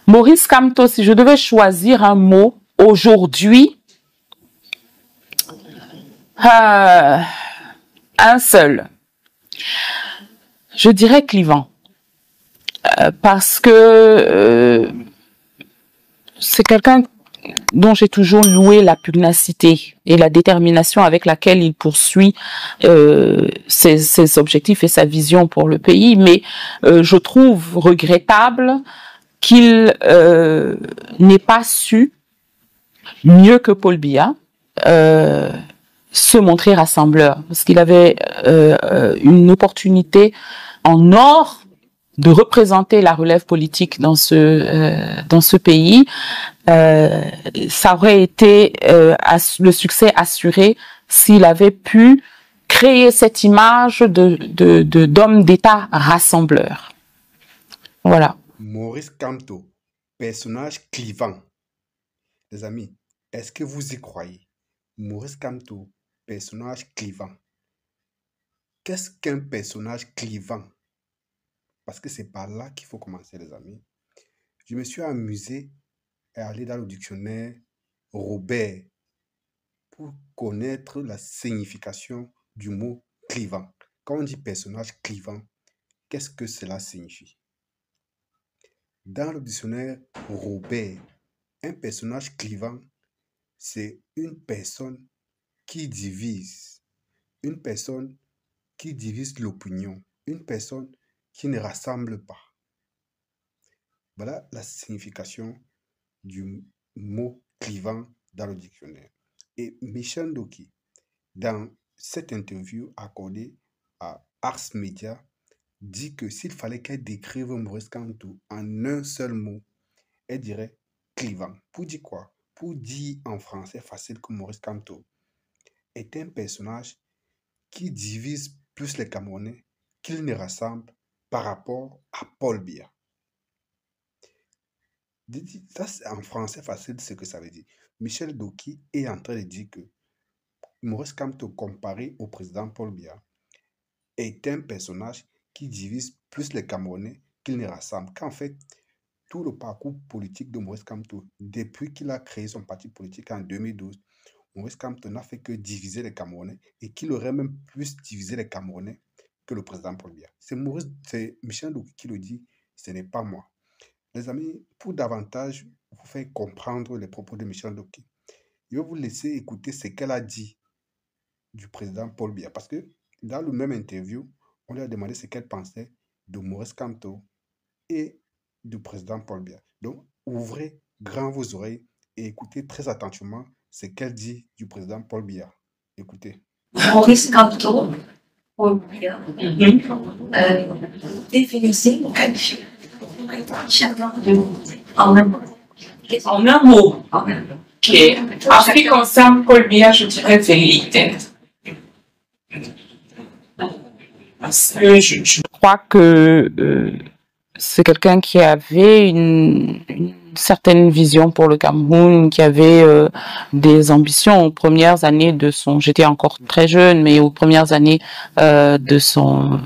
Maurice Kamto, si je devais choisir un mot aujourd'hui, un seul, je dirais clivant. Parce que c'est quelqu'un dont j'ai toujours loué la pugnacité et la détermination avec laquelle il poursuit ses objectifs et sa vision pour le pays. Mais je trouve regrettable qu'il n'ait pas su, mieux que Paul Biya, se montrer rassembleur. Parce qu'il avait une opportunité en or de représenter la relève politique dans ce pays. Ça aurait été le succès assuré s'il avait pu créer cette image d'homme d'État rassembleur. Voilà. Maurice Kamto, personnage clivant. Les amis, est-ce que vous y croyez? Maurice Kamto, personnage clivant. Qu'est-ce qu'un personnage clivant? Parce que c'est par là qu'il faut commencer, les amis. Je me suis amusé à aller dans le dictionnaire Robert pour connaître la signification du mot clivant. Quand on dit personnage clivant, qu'est-ce que cela signifie? Dans le dictionnaire Robert, un personnage clivant, c'est une personne qui divise, une personne qui divise l'opinion, une personne qui ne rassemble pas. Voilà la signification du mot clivant dans le dictionnaire. Et Michel Ndoki, dans cette interview accordée à Ars Media, dit que s'il fallait qu'elle décrive Maurice Kamto en un seul mot, elle dirait clivant. Pour dire quoi? Pour dire en français facile que Maurice Kamto est un personnage qui divise plus les Camerounais qu'il ne rassemble par rapport à Paul Biya. Ça, c'est en français facile ce que ça veut dire. Michel Ndoki est en train de dire que Maurice Kamto, comparé au président Paul Biya, est un personnage qui divise plus les Camerounais qu'il ne rassemble. Qu'en fait, tout le parcours politique de Maurice Kamto, depuis qu'il a créé son parti politique en 2012, Maurice Kamto n'a fait que diviser les Camerounais et qu'il aurait même plus divisé les Camerounais que le président Paul Biya. C'est Michel Ndoki qui le dit, ce n'est pas moi. Les amis, pour davantage vous faire comprendre les propos de Michel Ndoki, je vais vous laisser écouter ce qu'elle a dit du président Paul Biya. Parce que dans le même interview, on lui a demandé ce qu'elle pensait de Maurice Kamto et du président Paul Biya. Donc, ouvrez grand vos oreilles et écoutez très attentivement ce qu'elle dit du président Paul Biya. Écoutez. Maurice Kamto, Paul Biya, définissez, qualifiez. En un mot. En un mot. En un mot. Ok. En ce qui concerne Paul Biya, je dirais velléitaire. Parce que je crois que c'est quelqu'un qui avait une certaine vision pour le Cameroun, qui avait des ambitions aux premières années de son... J'étais encore très jeune, mais aux premières années de son...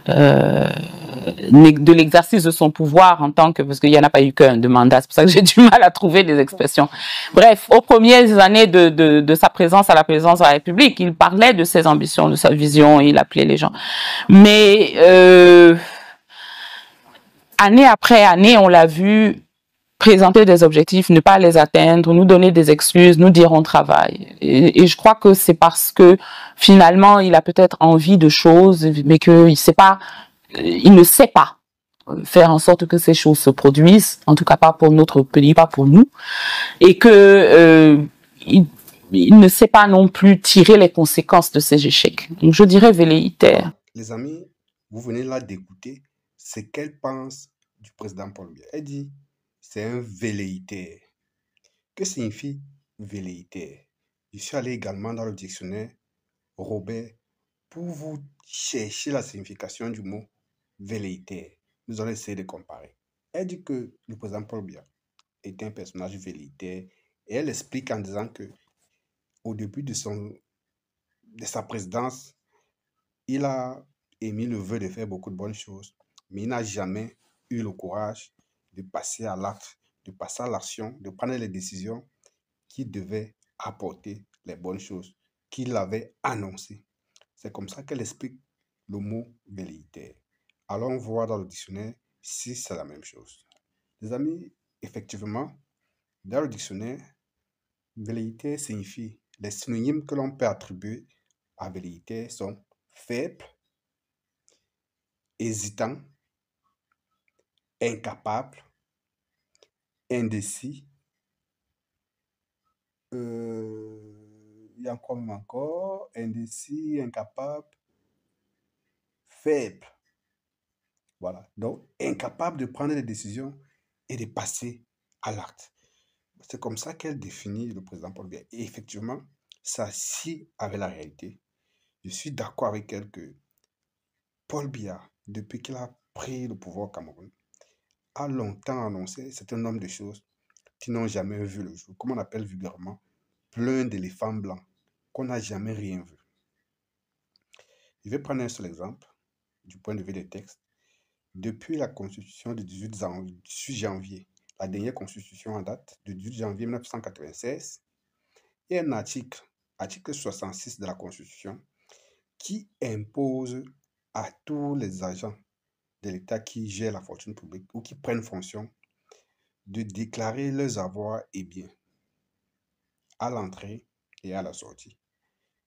de l'exercice de son pouvoir en tant que, parce qu'il n'y en a pas eu qu'un de mandat, c'est pour ça que j'ai du mal à trouver des expressions. Bref, aux premières années de sa présence à la présidence de la République, il parlait de ses ambitions, de sa vision, il appelait les gens. Mais année après année, on l'a vu présenter des objectifs, ne pas les atteindre, nous donner des excuses, nous dire on travaille. Et je crois que c'est parce que finalement, il a peut-être envie de choses, mais qu'il ne sait pas faire en sorte que ces choses se produisent, en tout cas pas pour notre pays, pas pour nous, et que il ne sait pas non plus tirer les conséquences de ces échecs. Donc je dirais velléitaire. Les amis, vous venez là d'écouter ce qu'elle pense du président Paul Biya. Elle dit c'est un velléitaire. Que signifie velléitaire? Je suis allé également dans le dictionnaire Robert pour vous chercher la signification du mot velléitaire. Nous allons essayer de comparer. Elle dit que le président Paul Biya est un personnage velléitaire et elle explique en disant que au début de sa présidence, il a émis le vœu de faire beaucoup de bonnes choses, mais il n'a jamais eu le courage de passer à l'acte, de passer à l'action, de prendre les décisions qui devaient apporter les bonnes choses qu'il avait annoncées. C'est comme ça qu'elle explique le mot velléitaire. Allons voir dans le dictionnaire si c'est la même chose. Les amis, effectivement, dans le dictionnaire, velléitaire signifie les synonymes que l'on peut attribuer à velléitaire sont faible, hésitant, incapable, indécis. Il y a encore indécis, incapable, faible. Voilà. Donc, incapable de prendre des décisions et de passer à l'acte. C'est comme ça qu'elle définit le président Paul Biya. Et effectivement, ça scie avec la réalité. Je suis d'accord avec elle que Paul Biya, depuis qu'il a pris le pouvoir au Cameroun, a longtemps annoncé un certain nombre de choses qui n'ont jamais vu le jour, comme on appelle vulgairement, plein d'éléphants blancs, qu'on n'a jamais rien vu. Je vais prendre un seul exemple, du point de vue des textes. Depuis la constitution du 18 janvier, la dernière constitution en date, du 18 janvier 1996, il y a un article 66 de la constitution, qui impose à tous les agents de l'État qui gèrent la fortune publique ou qui prennent fonction de déclarer leurs avoirs et biens à l'entrée et à la sortie.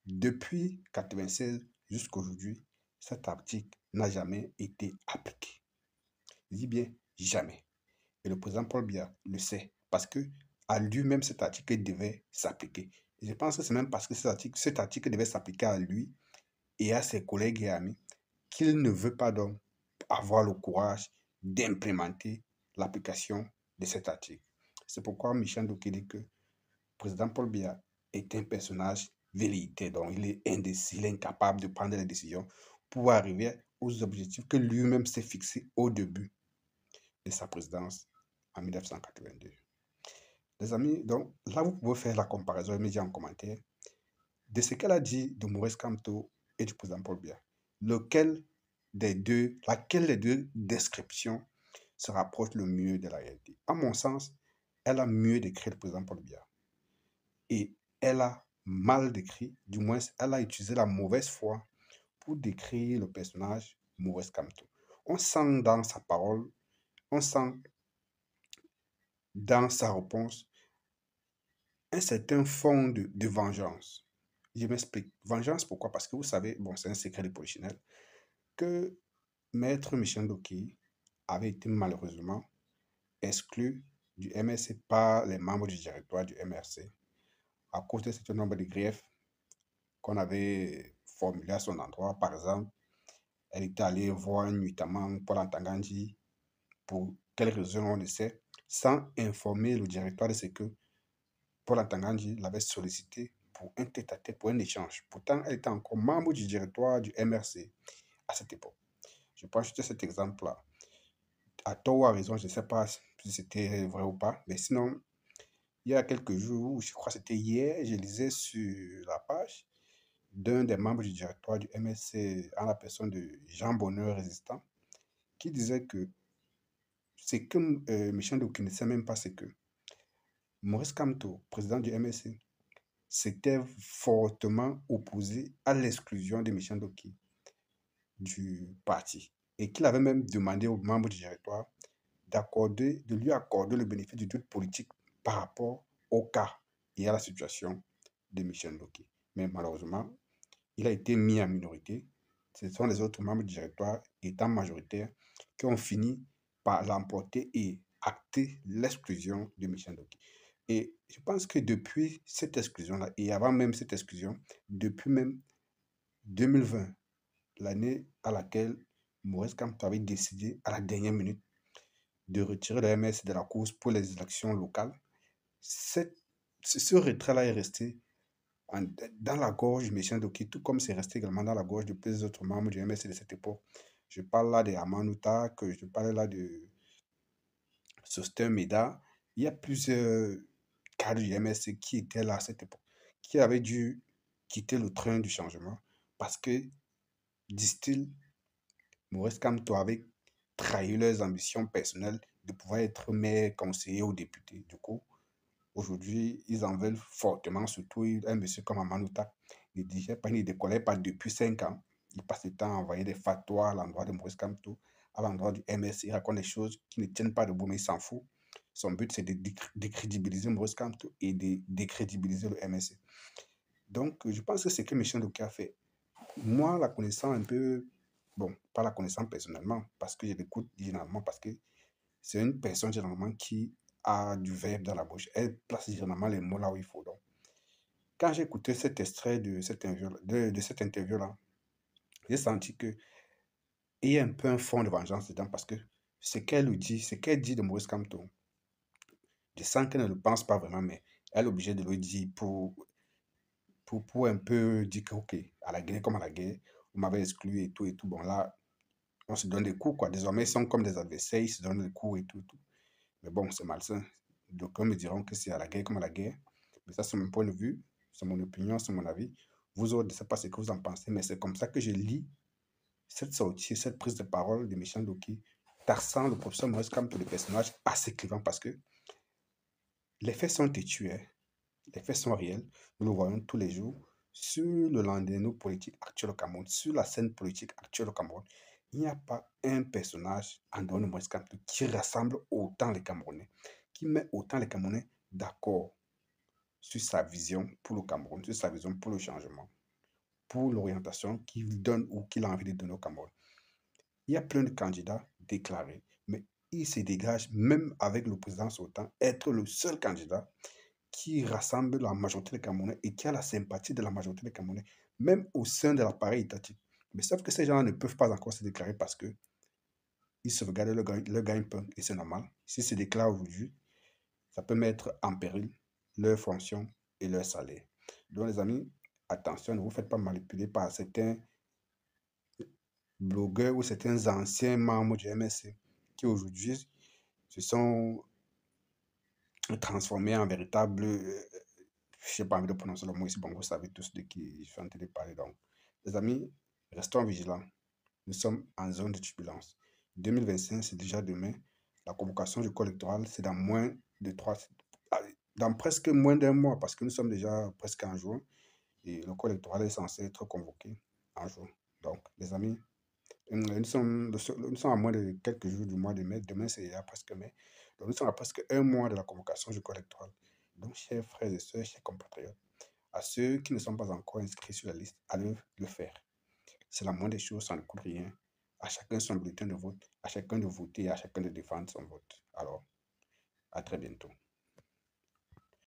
Depuis 1996 jusqu'à aujourd'hui, cet article n'a jamais été appliqué. Je dis bien jamais. Et le président Paul Biya le sait parce que à lui-même cet article devait s'appliquer. Et je pense que c'est même parce que cet article devait s'appliquer à lui et à ses collègues et amis qu'il ne veut pas donc avoir le courage d'implémenter l'application de cet article. C'est pourquoi Michel Ndoké dit que le président Paul Biya est un personnage velléitaire, donc il est indécis, il est incapable de prendre les décisions pour arriver aux objectifs que lui-même s'est fixés au début de sa présidence en 1982. Les amis, donc là vous pouvez faire la comparaison immédiate en commentaire de ce qu'elle a dit de Maurice Kamto et du président Paul Biya. Laquelle des deux descriptions se rapproche le mieux de la réalité? À mon sens, elle a mieux décrit le président Paul Biya. Et elle a mal décrit, du moins, elle a utilisé la mauvaise foi pour décrire le personnage Maurice Kamto. On sent dans sa parole, on sent dans sa réponse un certain fond de vengeance. Je m'explique. Vengeance, pourquoi? Parce que vous savez, bon, c'est un secret de polichinelle, que Maître Michel Ndoké avait été malheureusement exclu du MRC par les membres du directoire du MRC à cause d'un certain nombre de griefs qu'on avait formulés à son endroit. Par exemple, elle était allée voir nuitamment Paul Antangandji, pour quelle raison on le sait, sans informer le directoire de ce que Paul Antangandji l'avait sollicité pour un tête-à-tête, pour un échange. Pourtant, elle était encore membre du directoire du MRC à cette époque. Je prends juste cet exemple-là. À tort ou à raison, je ne sais pas si c'était vrai ou pas, mais sinon, il y a quelques jours, je crois que c'était hier, je lisais sur la page d'un des membres du directoire du MSC en la personne de Jean Bonheur Résistant, qui disait que c'est que Michel Ndoké ne sait même pas, c'est que Maurice Kamto, président du MSC, s'était fortement opposé à l'exclusion de Michel Ndoké du parti et qu'il avait même demandé aux membres du directoire de lui accorder le bénéfice du doute politique par rapport au cas et à la situation de Michel Ndoké. Mais malheureusement, il a été mis en minorité. Ce sont les autres membres du directoire étant majoritaires qui ont fini par l'emporter et acter l'exclusion de Michel Ndoké. Et je pense que depuis cette exclusion-là, et avant même cette exclusion, depuis même 2020, l'année à laquelle Maurice Kamto avait décidé à la dernière minute de retirer le MS de la course pour les élections locales, ce retrait-là est resté dans la gorge de Michel Ndoké, tout comme c'est resté également dans la gorge de plusieurs autres membres du MS de cette époque. Je parle là de Amanouta, que je parle là de Soster Meda. Il y a plusieurs cadres du MS qui étaient là à cette époque, qui avaient dû quitter le train du changement parce que, disent-ils, Maurice Kamto avait trahi leurs ambitions personnelles de pouvoir être maire, conseiller ou député. Du coup, aujourd'hui, ils en veulent fortement, surtout un monsieur comme Amanouta. Il ne digeait pas, il ne décollait pas depuis 5 ans. Il passe le temps à envoyer des fatwas à l'endroit de Maurice Kamto, à l'endroit du MSC. Il raconte des choses qui ne tiennent pas debout, mais il s'en fout. Son but, c'est de décrédibiliser Maurice Kamto et de décrédibiliser le MSC. Donc, je pense que c'est ce que Michel Ndoké a fait. Moi, la connaissant un peu, bon, pas la connaissant personnellement, parce que je l'écoute généralement, parce que c'est une personne généralement qui a du verbe dans la bouche. Elle place généralement les mots là où il faut. Donc, quand j'ai écouté cet extrait de cette interview-là, j'ai senti qu'il y a un peu un fond de vengeance dedans, parce que ce qu'elle dit de Maurice Kamto, je sens qu'elle ne le pense pas vraiment, mais elle est obligée de le dire pour un peu dire que, ok, à la guerre comme à la guerre, vous m'avez exclu et tout et tout. Bon, là, on se donne des coups, quoi. Désormais, ils sont comme des adversaires, ils se donnent des coups et tout, tout. Mais bon, c'est malsain. D'aucuns me diront que c'est à la guerre comme à la guerre. Mais ça, c'est mon point de vue, c'est mon opinion, c'est mon avis. Vous autres, je ne sais pas ce que vous en pensez, mais c'est comme ça que je lis cette sortie, cette prise de parole de Michel Ndoké, taxant le professeur Maurice Kamto de personnage assez clivant, parce que les faits sont têtus, hein. Les faits sont réels. Nous le voyons tous les jours sur le landerneau politique actuel au Cameroun, sur la scène politique actuelle au Cameroun. Il n'y a pas un personnage en dehors de Maurice Kamto qui rassemble autant les Camerounais, qui met autant les Camerounais d'accord sur sa vision pour le Cameroun, sur sa vision pour le changement, pour l'orientation qu'il donne ou qu'il a envie de donner au Cameroun. Il y a plein de candidats déclarés, mais il se dégage, même avec le président sortant, être le seul candidat qui rassemble la majorité des Camerounais et qui a la sympathie de la majorité des Camerounais, même au sein de l'appareil étatique. Mais sauf que ces gens ne peuvent pas encore se déclarer parce que ils sauvegardent leur gagne-pain, et c'est normal. S'ils se déclarent aujourd'hui, ça peut mettre en péril leur fonction et leur salaire. Donc les amis, attention, ne vous faites pas manipuler par certains blogueurs ou certains anciens membres du MSC qui aujourd'hui se sont transformés en véritables, je n'ai pas envie de prononcer le mot ici, bon, vous savez tous de qui je suis en train de parler. Donc, les amis, restons vigilants. Nous sommes en zone de turbulence. 2025, c'est déjà demain. La convocation du corps électoral, c'est dans moins de 3, dans presque moins d'un mois, parce que nous sommes déjà presque en juin, et le corps électoral est censé être convoqué en juin. Donc, les amis, nous sommes à moins de quelques jours du mois de mai. Demain, c'est déjà presque mai. Donc, nous sommes à presque un mois de la convocation du corps électoral. Donc, chers frères et sœurs, chers compatriotes, à ceux qui ne sont pas encore inscrits sur la liste, allez le faire. C'est la moindre des choses, ça ne coûte rien. À chacun son bulletin de vote, à chacun de voter, à chacun de défendre son vote. Alors, à très bientôt.